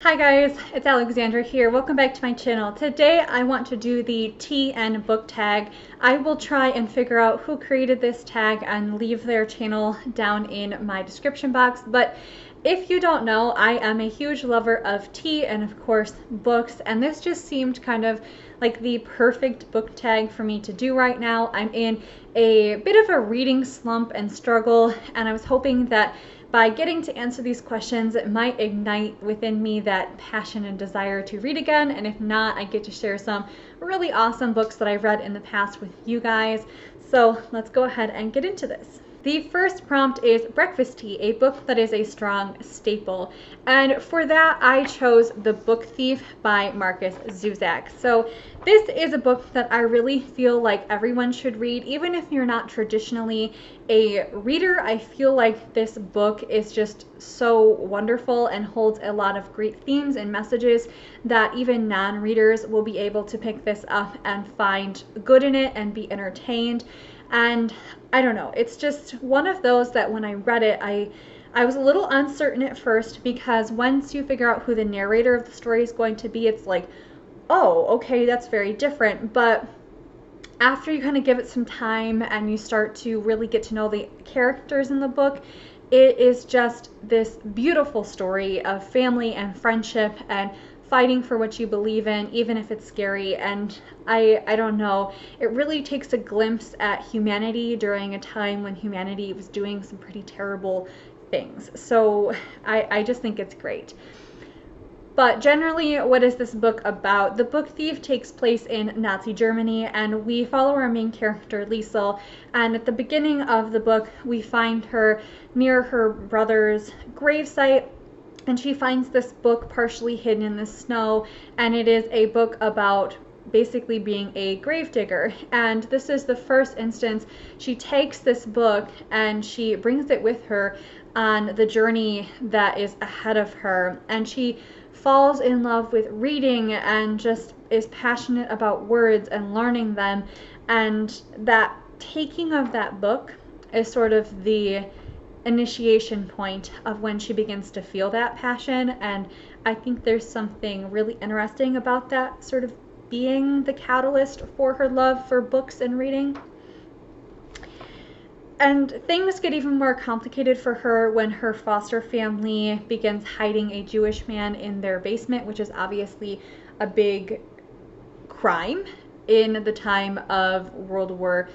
Hi guys, it's Alexandra here. Welcome back to my channel. Today I want to do the tea and book tag. I will try and figure out who created this tag and leave their channel down in my description box. But if you don't know, I am a huge lover of tea and of course books, and this just seemed kind of like the perfect book tag for me to do right now. I'm in a bit of a reading slump and struggle, and I was hoping that by getting to answer these questions, it might ignite within me that passion and desire to read again, and if not, I get to share some really awesome books that I've read in the past with you guys. So let's go ahead and get into this. The first prompt is Breakfast Tea, a book that is a strong staple. And for that, I chose The Book Thief by Markus Zusak. So this is a book that I really feel like everyone should read. Even if you're not traditionally a reader, I feel like this book is just so wonderful and holds a lot of great themes and messages that even non-readers will be able to pick this up and find good in it and be entertained. And I don't know, it's just one of those that when I read it, I was a little uncertain at first, because once you figure out who the narrator of the story is going to be, it's like, oh, okay, that's very different. But after you kind of give it some time and you start to really get to know the characters in the book, it is just this beautiful story of family and friendship and fighting for what you believe in, even if it's scary. And I don't know, it really takes a glimpse at humanity during a time when humanity was doing some pretty terrible things. So I just think it's great. But generally, what is this book about? The Book Thief takes place in Nazi Germany, and we follow our main character, Liesel. And at the beginning of the book, we find her near her brother's gravesite, and she finds this book partially hidden in the snow, and it is a book about basically being a gravedigger. And this is the first instance she takes this book and she brings it with her on the journey that is ahead of her, and she falls in love with reading and just is passionate about words and learning them. And that taking of that book is sort of the initiation point of when she begins to feel that passion. And I think there's something really interesting about that sort of being the catalyst for her love for books and reading. And things get even more complicated for her when her foster family begins hiding a Jewish man in their basement, which is obviously a big crime in the time of World War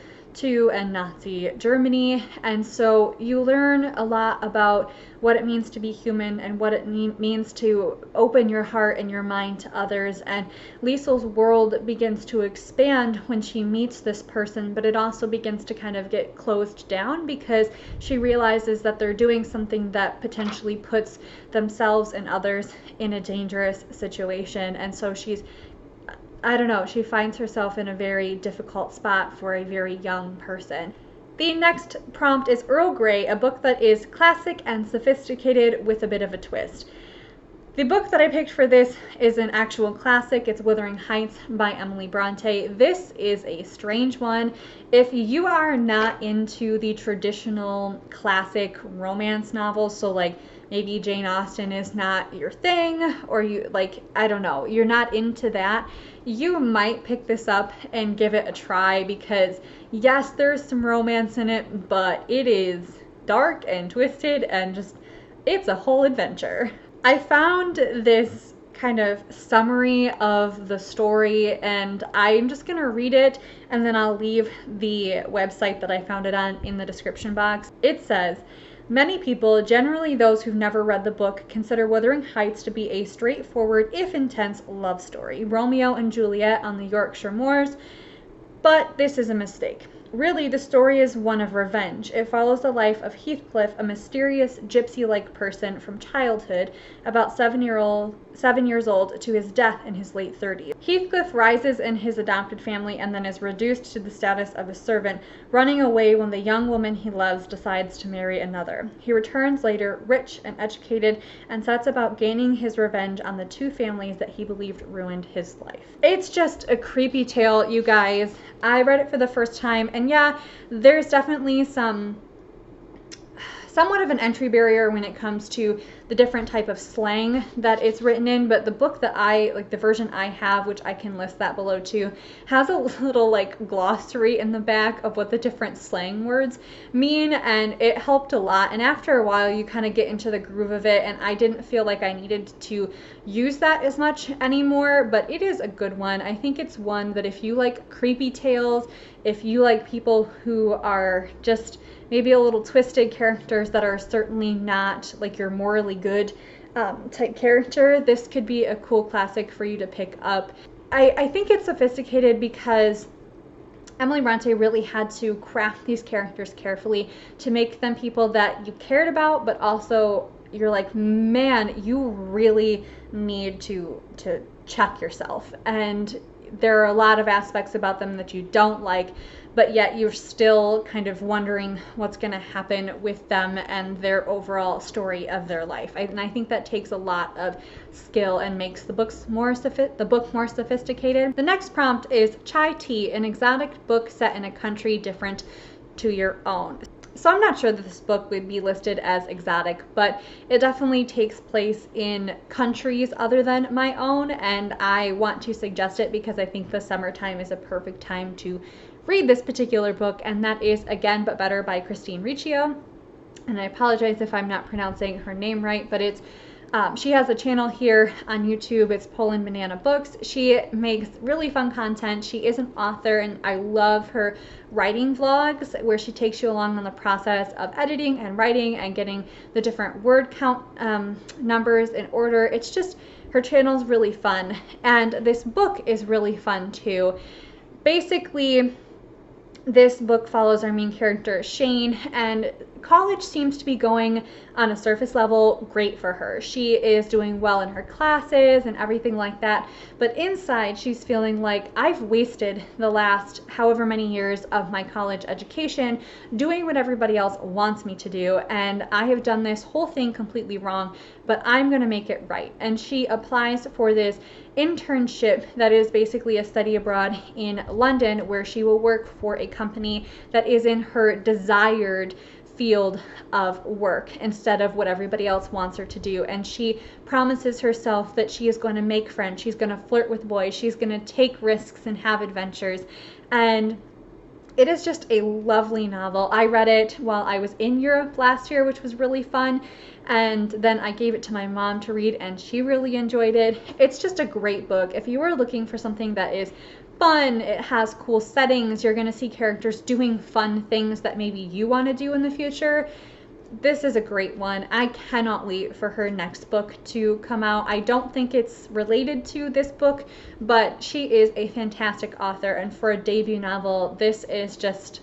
II and Nazi Germany. And so you learn a lot about what it means to be human and what it means to open your heart and your mind to others. And Liesel's world begins to expand when she meets this person, but it also begins to kind of get closed down because she realizes that they're doing something that potentially puts themselves and others in a dangerous situation. And so I don't know, she finds herself in a very difficult spot for a very young person. The next prompt is Earl Grey, a book that is classic and sophisticated with a bit of a twist. The book that I picked for this is an actual classic. It's Wuthering by Emily Bronte. This is a strange one. If you are not into the traditional classic romance novels, so like maybe Jane Austen is not your thing, or you like, I don't know, you're not into that, you might pick this up and give it a try, because yes, there's some romance in it, but it is dark and twisted and just, it's a whole adventure. I found this kind of summary of the story, and I'm just gonna read it and then I'll leave the website that I found it on in the description box. It says, many people, generally those who've never read the book, consider Wuthering Heights to be a straightforward, if intense, love story. Romeo and Juliet on the Yorkshire moors, but this is a mistake. Really, the story is one of revenge. It follows the life of Heathcliff, a mysterious gypsy-like person from childhood, about 7 years old, to his death in his late 30s. Heathcliff rises in his adopted family and then is reduced to the status of a servant, running away when the young woman he loves decides to marry another. He returns later, rich and educated, and sets about gaining his revenge on the two families that he believed ruined his life. It's just a creepy tale, you guys. I read it for the first time, and yeah, there's definitely some somewhat of an entry barrier when it comes to the different type of slang that it's written in, but the book that the version I have, which I can list that below too, has a little like glossary in the back of what the different slang words mean, and it helped a lot. And after a while you kind of get into the groove of it, and I didn't feel like I needed to use that as much anymore, but it is a good one. I think it's one that if you like creepy tales, if you like people who are just maybe a little twisted characters that are certainly not like your morally good type character, this could be a cool classic for you to pick up. I think it's sophisticated because Emily Bronte really had to craft these characters carefully to make them people that you cared about, but also you're like, man, you really need to check yourself. And there are a lot of aspects about them that you don't like, but yet you're still kind of wondering what's going to happen with them and their overall story of their life. And I think that takes a lot of skill and makes the book more sophisticated. The next prompt is Chai Tea, an exotic book set in a country different to your own. So I'm not sure that this book would be listed as exotic, but it definitely takes place in countries other than my own, and I want to suggest it because I think the summertime is a perfect time to read this particular book, and that is Again But Better by Christine Riccio. And I apologize if I'm not pronouncing her name right, but it's she has a channel here on YouTube. It's Poland Banana Books. She makes really fun content. She is an author, and I love her writing vlogs where she takes you along on the process of editing and writing and getting the different word count numbers in order. It's just, her channel's really fun, and this book is really fun too. Basically, this book follows our main character, Shane, and college seems to be going on a surface level great for her. She is doing well in her classes and everything like that, but inside she's feeling like, I've wasted the last however many years of my college education doing what everybody else wants me to do, and I have done this whole thing completely wrong, but I'm going to make it right. And she applies for this internship that is basically a study abroad in London, where she will work for a company that is in her desired field of work instead of what everybody else wants her to do. And she promises herself that she is going to make friends, she's going to flirt with boys, she's going to take risks and have adventures. And it is just a lovely novel. I read it while I was in Europe last year, which was really fun, and then I gave it to my mom to read, and she really enjoyed it. It's just a great book. If you are looking for something that is fun, it has cool settings, you're going to see characters doing fun things that maybe you want to do in the future, this is a great one. I cannot wait for her next book to come out. I don't think it's related to this book, but she is a fantastic author, and for a debut novel, this is just,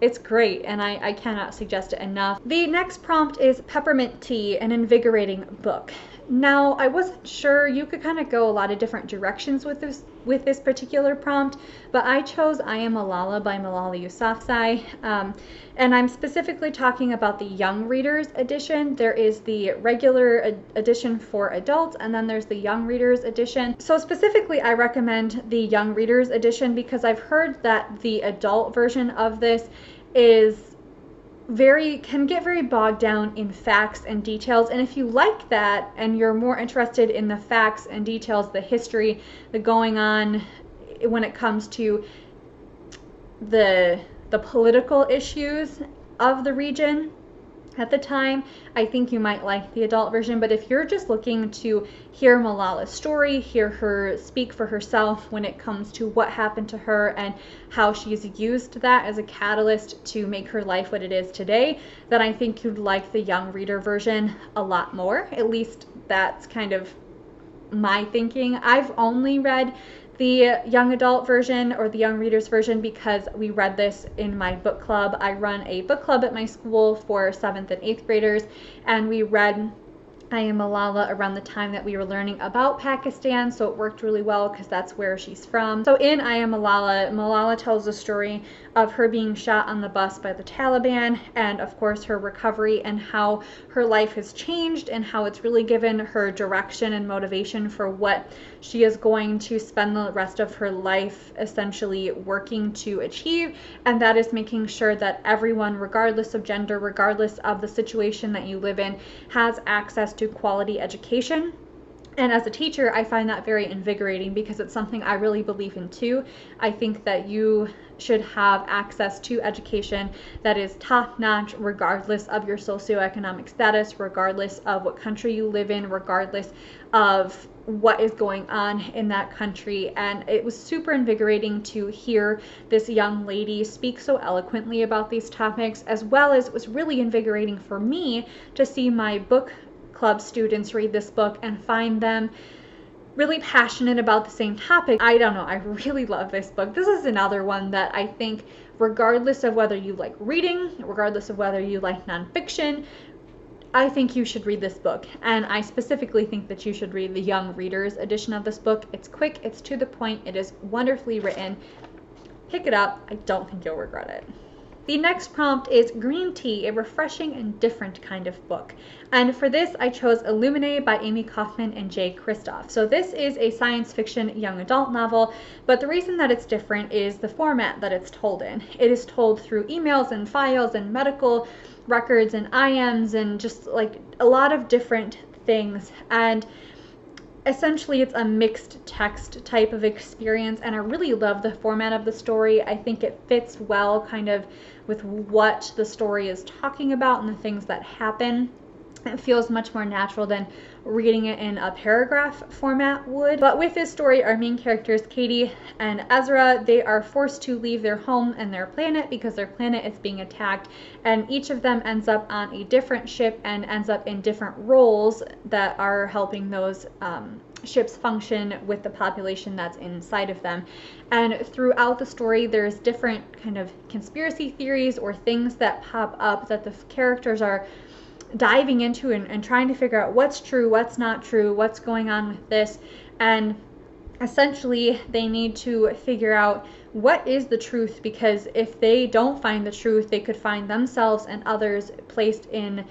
it's great, and I cannot suggest it enough. The next prompt is Peppermint Tea, an invigorating book. Now, I wasn't sure, you could kind of go a lot of different directions with this particular prompt, but I chose I Am Malala by Malala Yousafzai, and I'm specifically talking about the Young Readers edition. There is the regular edition for adults, and then there's the Young Readers edition. So specifically, I recommend the Young Readers edition because I've heard that the adult version of this can get very bogged down in facts and details, and if you like that and you're more interested in the facts and details, the history, the going on when it comes to the political issues of the region at the time, I think you might like the adult version. But if you're just looking to hear Malala's story, hear her speak for herself when it comes to what happened to her and how she's used that as a catalyst to make her life what it is today, then I think you'd like the young reader version a lot more. At least that's kind of my thinking. I've only read the young adult version or the young readers version because we read this in my book club. I run a book club at my school for 7th and 8th graders, and we read I Am Malala around the time that we were learning about Pakistan, so it worked really well because that's where she's from. So in I Am Malala, Malala tells the story of her being shot on the bus by the Taliban, and of course her recovery and how her life has changed and how it's really given her direction and motivation for what she is going to spend the rest of her life essentially working to achieve, and that is making sure that everyone, regardless of gender, regardless of the situation that you live in, has access to quality education. And as a teacher, I find that very invigorating because it's something I really believe in too. I think that you should have access to education that is top-notch regardless of your socioeconomic status, regardless of what country you live in, regardless of what is going on in that country. And it was super invigorating to hear this young lady speak so eloquently about these topics, as well as it was really invigorating for me to see my book club students read this book and find them really passionate about the same topic. I don't know, I really love this book. This is another one that I think, regardless of whether you like reading, regardless of whether you like nonfiction, I think you should read this book. And I specifically think that you should read the young readers edition of this book. It's quick, it's to the point, it is wonderfully written. Pick it up, I don't think you'll regret it. The next prompt is Green Tea, a refreshing and different kind of book. And for this, I chose Illuminae by Amie, Kaufman, and J. Kristoff. So this is a science fiction young adult novel, but the reason that it's different is the format that it's told in. It is told through emails and files and medical records and IMs and just like a lot of different things. And essentially it's a mixed text type of experience, and I really love the format of the story. I think it fits well kind of with what the story is talking about and the things that happen. It feels much more natural than reading it in a paragraph format would. But with this story, our main characters, Katie and Ezra, they are forced to leave their home and their planet because their planet is being attacked, and each of them ends up on a different ship and ends up in different roles that are helping those ships function with the population that's inside of them. And throughout the story, there's different kind of conspiracy theories or things that pop up that the characters are diving into and trying to figure out what's true, what's not true, what's going on with this. And essentially they need to figure out what is the truth, because if they don't find the truth, they could find themselves and others placed in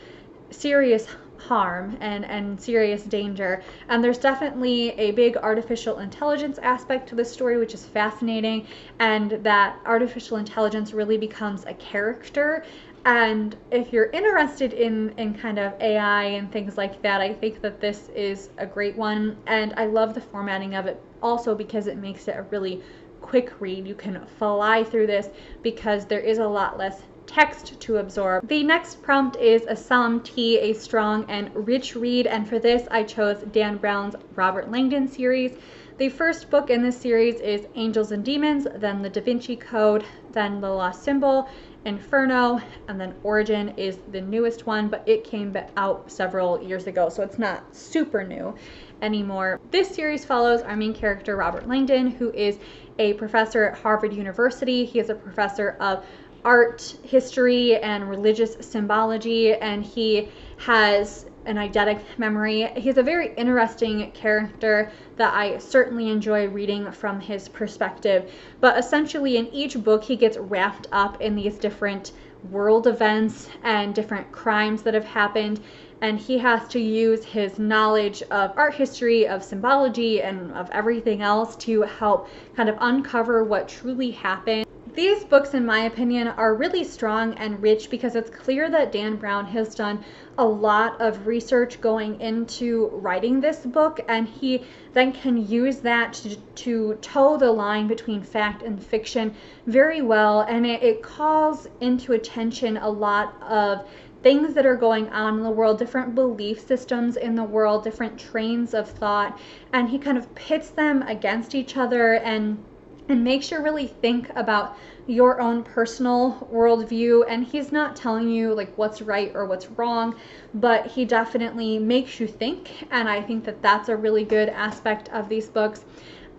serious harm and serious danger. And there's definitely a big artificial intelligence aspect to this story, which is fascinating, and that artificial intelligence really becomes a character. And if you're interested in kind of AI and things like that, I think that this is a great one. And I love the formatting of it also because it makes it a really quick read. You can fly through this because there is a lot less text to absorb. The next prompt is Assam Tea, a strong and rich read, and for this I chose Dan Brown's Robert Langdon series. The first book in this series is Angels and Demons, then The Da Vinci Code, then The Lost Symbol, Inferno, and then Origin is the newest one, but it came out several years ago, so it's not super new anymore. This series follows our main character, Robert Langdon, who is a professor at Harvard University. He is a professor of art history and religious symbology, and he has an eidetic memory. He's a very interesting character that I certainly enjoy reading from his perspective. But essentially in each book he gets wrapped up in these different world events and different crimes that have happened, and he has to use his knowledge of art history, of symbology, and of everything else to help kind of uncover what truly happened. These books, in my opinion, are really strong and rich because it's clear that Dan Brown has done a lot of research going into writing this book, and he then can use that to toe the line between fact and fiction very well, and it calls into attention a lot of things that are going on in the world, different belief systems in the world, different trains of thought, and he kind of pits them against each other and makes you really think about your own personal worldview. And he's not telling you like what's right or what's wrong, but he definitely makes you think, and I think that that's a really good aspect of these books.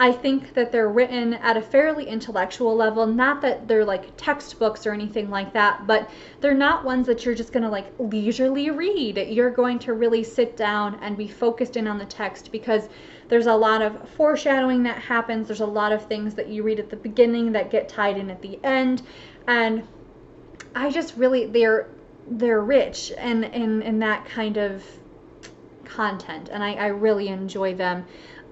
I think that they're written at a fairly intellectual level, not that they're like textbooks or anything like that, but they're not ones that you're just going to like leisurely read. You're going to really sit down and be focused in on the text, because there's a lot of foreshadowing that happens. There's a lot of things that you read at the beginning that get tied in at the end, and I just really, they're rich and in that kind of content, and I really enjoy them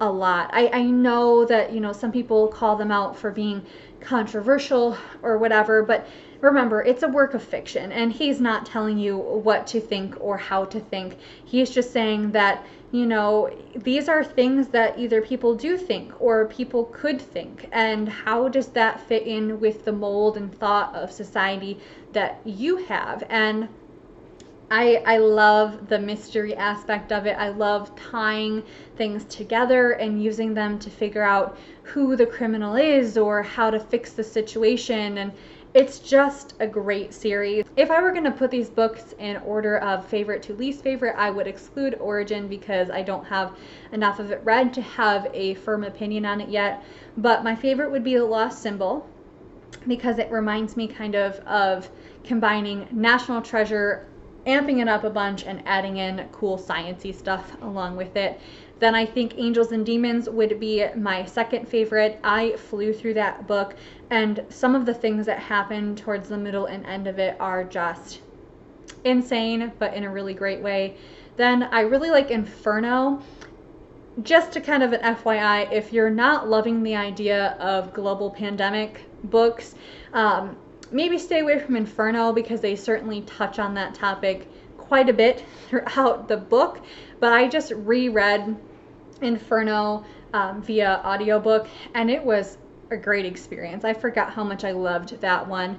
a lot. I know that, you know, some people call them out for being controversial or whatever, but remember, it's a work of fiction, and he's not telling you what to think or how to think. He's just saying that, you know, these are things that either people do think or people could think, and how does that fit in with the mold and thought of society that you have? And I love the mystery aspect of it. I love tying things together and using them to figure out who the criminal is or how to fix the situation, and it's just a great series. If I were going to put these books in order of favorite to least favorite, I would exclude Origin because I don't have enough of it read to have a firm opinion on it yet. But my favorite would be The Lost Symbol, because it reminds me kind of combining National Treasure, amping it up a bunch, and adding in cool sciencey stuff along with it. Then I think Angels and Demons would be my second favorite. I flew through that book, and some of the things that happen towards the middle and end of it are just insane, but in a really great way. Then I really like Inferno. Just to kind of an FYI, if you're not loving the idea of global pandemic books, maybe stay away from Inferno, because they certainly touch on that topic quite a bit throughout the book. But I just reread Inferno via audiobook, and it was a great experience. I forgot how much I loved that one.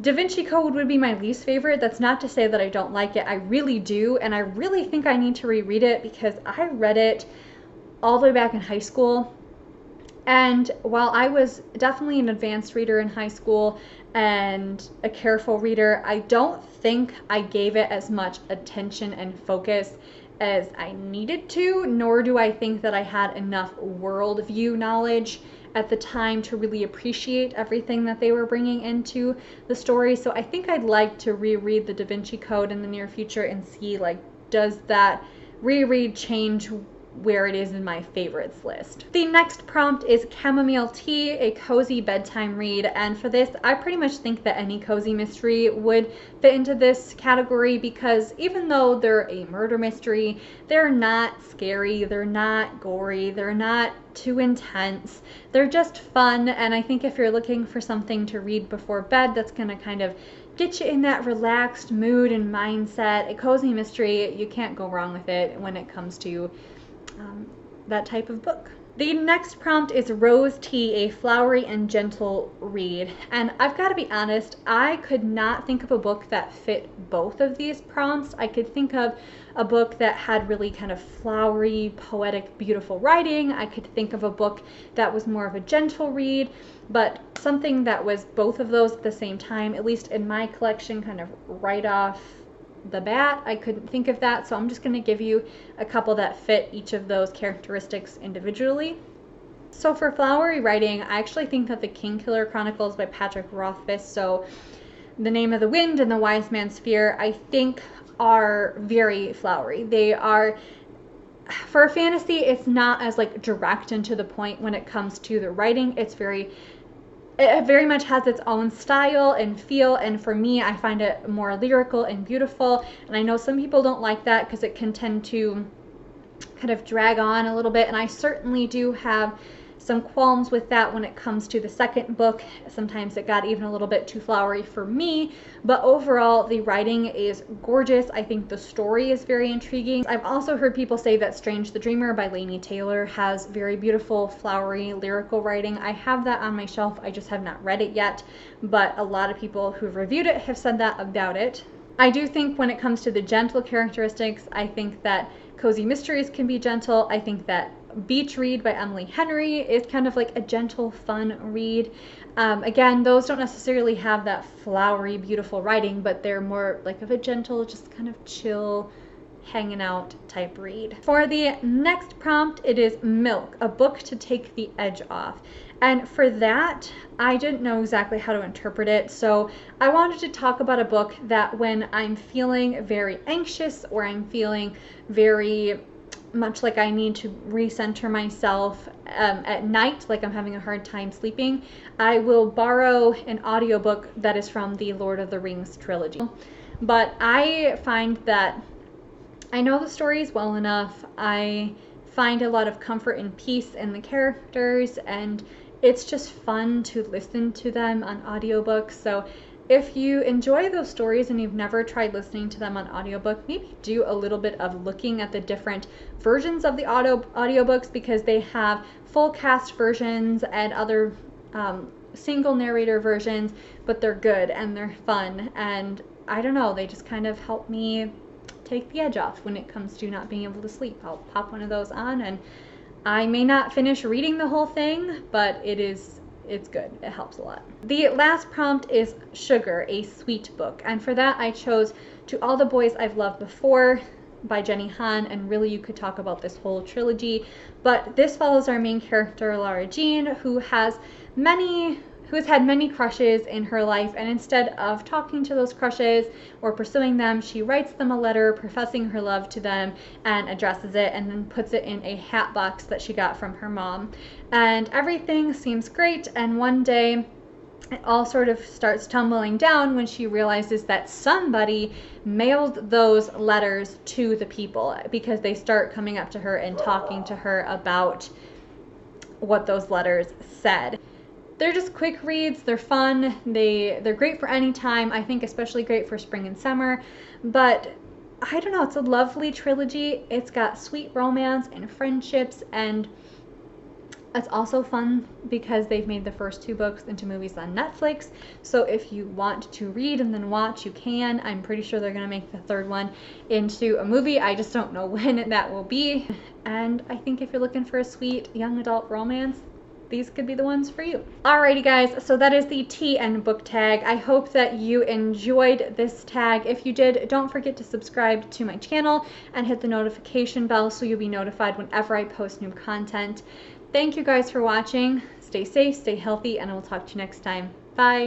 Da Vinci Code would be my least favorite. That's not to say that I don't like it. I really do, and I really think I need to reread it, because I read it all the way back in high school. And while I was definitely an advanced reader in high school and a careful reader, I don't think I gave it as much attention and focus as I needed to, nor do I think that I had enough worldview knowledge at the time to really appreciate everything that they were bringing into the story. So I think I'd like to reread the Da Vinci Code in the near future and see, like, does that reread change where it is in my favorites list. The next prompt is Chamomile Tea, a cozy bedtime read, and for this I pretty much think that any cozy mystery would fit into this category, because even though they're a murder mystery, they're not scary, they're not gory, they're not too intense, they're just fun. And I think if you're looking for something to read before bed that's going to kind of get you in that relaxed mood and mindset, a cozy mystery, you can't go wrong with it when it comes to that type of book. The next prompt is Rose Tea, a flowery and gentle read. And I've got to be honest, I could not think of a book that fit both of these prompts. I could think of a book that had really kind of flowery, poetic, beautiful writing. I could think of a book that was more of a gentle read, but something that was both of those at the same time, at least in my collection, kind of right off the bat, I couldn't think of that. So I'm just going to give you a couple that fit each of those characteristics individually. So for flowery writing, I actually think that the KingKiller Chronicles by Patrick Rothfuss, so The Name of the Wind and The Wise Man's Fear, I think are very flowery. They are, for a fantasy, it's not as like direct and to the point when it comes to the writing. It very much has its own style and feel, and for me, I find it more lyrical and beautiful. And I know some people don't like that because it can tend to kind of drag on a little bit, and I certainly do have some qualms with that when it comes to the second book. Sometimes it got even a little bit too flowery for me, but overall the writing is gorgeous. I think the story is very intriguing. I've also heard people say that Strange the Dreamer by Laini Taylor has very beautiful, flowery, lyrical writing. I have that on my shelf, I just have not read it yet, but a lot of people who've reviewed it have said that about it. I do think when it comes to the gentle characteristics, I think that Cozy Mysteries can be gentle. I think that Beach Read by Emily Henry is kind of like a gentle, fun read. Again, those don't necessarily have that flowery, beautiful writing, but they're more like of a gentle, just kind of chill, hanging out type read. For the next prompt, it is Milk, a book to take the edge off. And for that, I didn't know exactly how to interpret it, so I wanted to talk about a book that when I'm feeling very anxious or I'm feeling very much like I need to recenter myself at night, like I'm having a hard time sleeping, I will borrow an audiobook that is from the Lord of the Rings trilogy. But I find that I know the stories well enough. I find a lot of comfort and peace in the characters, and it's just fun to listen to them on audiobooks. So if you enjoy those stories and you've never tried listening to them on audiobook, maybe do a little bit of looking at the different versions of the audiobooks, because they have full cast versions and other single narrator versions, but they're good and they're fun, and I don't know, they just kind of help me take the edge off when it comes to not being able to sleep. I'll pop one of those on, and I may not finish reading the whole thing, but it's good. It helps a lot. The last prompt is Sugar, a sweet book. And for that, I chose To All the Boys I've Loved Before by Jenny Han. And really, you could talk about this whole trilogy. But this follows our main character, Lara Jean, who has had many crushes in her life, and instead of talking to those crushes or pursuing them, she writes them a letter professing her love to them and addresses it, and then puts it in a hat box that she got from her mom. And everything seems great, and one day it all sort of starts tumbling down when she realizes that somebody mailed those letters to the people, because they start coming up to her and talking to her about what those letters said. They're just quick reads, they're fun, they're great for any time, I think especially great for spring and summer, but I don't know, it's a lovely trilogy. It's got sweet romance and friendships, and it's also fun because they've made the first 2 books into movies on Netflix, so if you want to read and then watch, you can. I'm pretty sure they're going to make the 3rd one into a movie. I just don't know when that will be, and I think if you're looking for a sweet young adult romance, these could be the ones for you. Alrighty guys, so that is the tea and book tag. I hope that you enjoyed this tag. If you did, don't forget to subscribe to my channel and hit the notification bell so you'll be notified whenever I post new content. Thank you guys for watching. Stay safe, stay healthy, and I will talk to you next time. Bye.